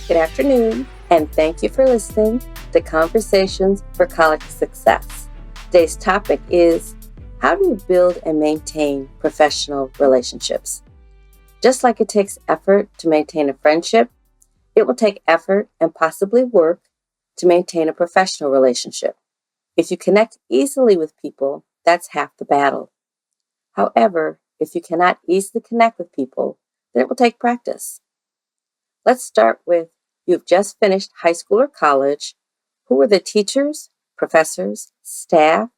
Good afternoon, and thank you for listening to Conversations for College Success. Today's topic is, how do you build and maintain professional relationships? Just like it takes effort to maintain a friendship, it will take effort and possibly work to maintain a professional relationship. If you connect easily with people, that's half the battle. However, if you cannot easily connect with people, then it will take practice. Let's start with, you've just finished high school or college. Who are the teachers, professors, staff,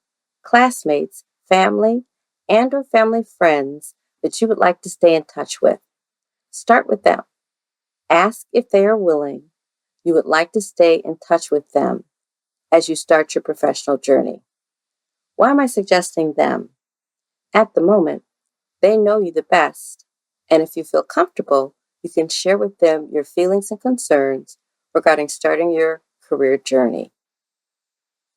classmates, family, and or family friends that you would like to stay in touch with? Start with them. Ask if they are willing. You would like to stay in touch with them as you start your professional journey. Why am I suggesting them? At the moment, they know you the best, and if you feel comfortable, you can share with them your feelings and concerns regarding starting your career journey.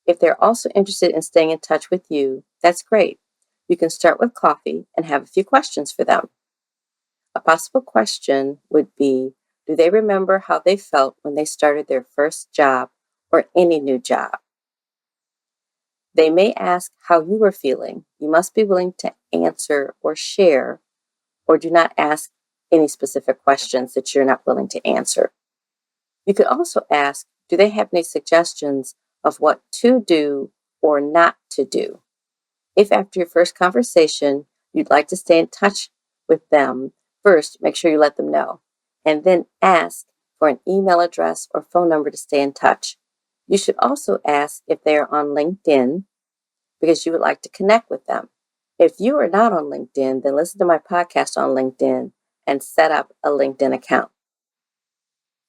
If they're also interested in staying in touch with you, that's great. You can start with coffee and have a few questions for them. A possible question would be, do they remember how they felt when they started their first job or any new job? They may ask how you were feeling. You must be willing to answer or share, or do not ask any specific questions that you're not willing to answer. You could also ask, do they have any suggestions of what to do or not to do? If after your first conversation, you'd like to stay in touch with them, first, make sure you let them know, and then ask for an email address or phone number to stay in touch. You should also ask if they are on LinkedIn because you would like to connect with them. If you are not on LinkedIn, then listen to my podcast on LinkedIn and set up a LinkedIn account.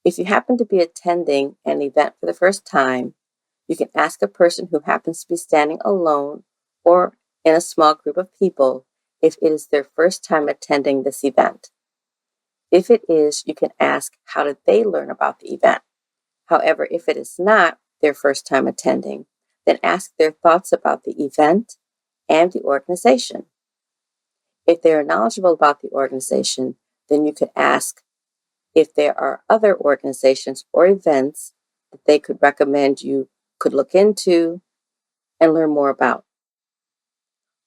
If you happen to be attending an event for the first time, you can ask a person who happens to be standing alone or in a small group of people if it is their first time attending this event. If it is, you can ask, how did they learn about the event? However, if it is not their first time attending, then ask their thoughts about the event and the organization. If they are knowledgeable about the organization, then you could ask if there are other organizations or events that they could recommend you could look into and learn more about.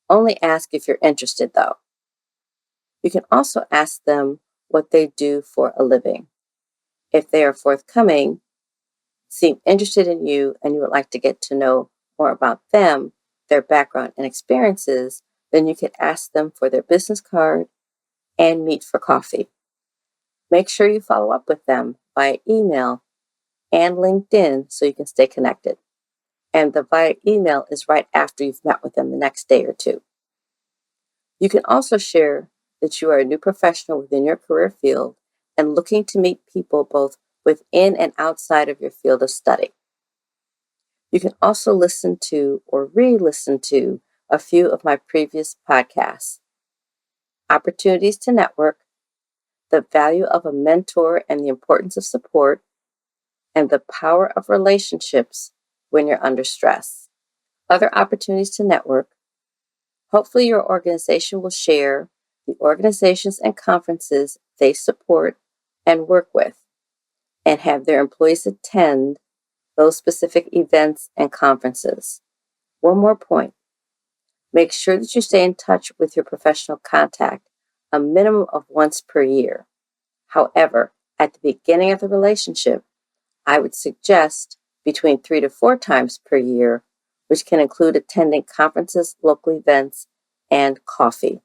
Only ask if you're interested, though. You can also ask them what they do for a living. If they are forthcoming, seem interested in you, and you would like to get to know more about them, their background and experiences, then you could ask them for their business card and meet for coffee. Make sure you follow up with them via email and LinkedIn so you can stay connected. And the via email is right after you've met with them the next day or two. You can also share that you are a new professional within your career field and looking to meet people both within and outside of your field of study. You can also listen to or re-listen to a few of my previous podcasts. Opportunities to network, the value of a mentor and the importance of support, and the power of relationships when you're under stress. Other opportunities to network. Hopefully your organization will share the organizations and conferences they support and work with, and have their employees attend those specific events and conferences. One more point. Make sure that you stay in touch with your professional contact a minimum of once per year. However, at the beginning of the relationship, I would suggest between 3 to 4 times per year, which can include attending conferences, local events, and coffee.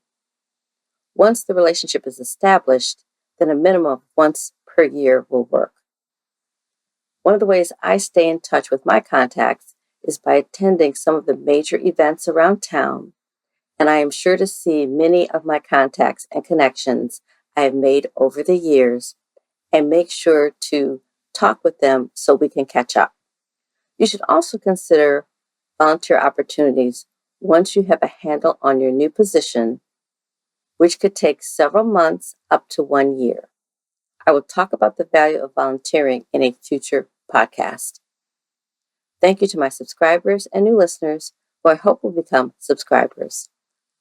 Once the relationship is established, then a minimum of once per year will work. One of the ways I stay in touch with my contacts is by attending some of the major events around town, and I am sure to see many of my contacts and connections I have made over the years and make sure to talk with them so we can catch up. You should also consider volunteer opportunities once you have a handle on your new position, which could take several months up to 1 year. I will talk about the value of volunteering in a future podcast. Thank you to my subscribers and new listeners who I hope will become subscribers.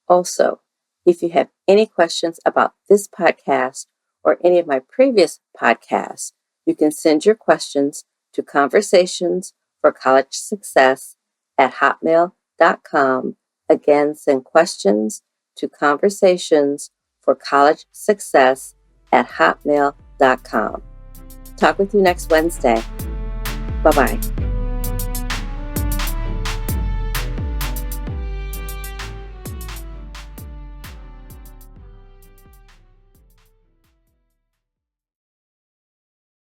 Also, if you have any questions about this podcast or any of my previous podcasts, You can send your questions to conversationsforcollegesuccess@hotmail.com. Again, send questions to conversationsforcollegesuccess@hotmail.com. Talk with you next Wednesday. Bye-bye.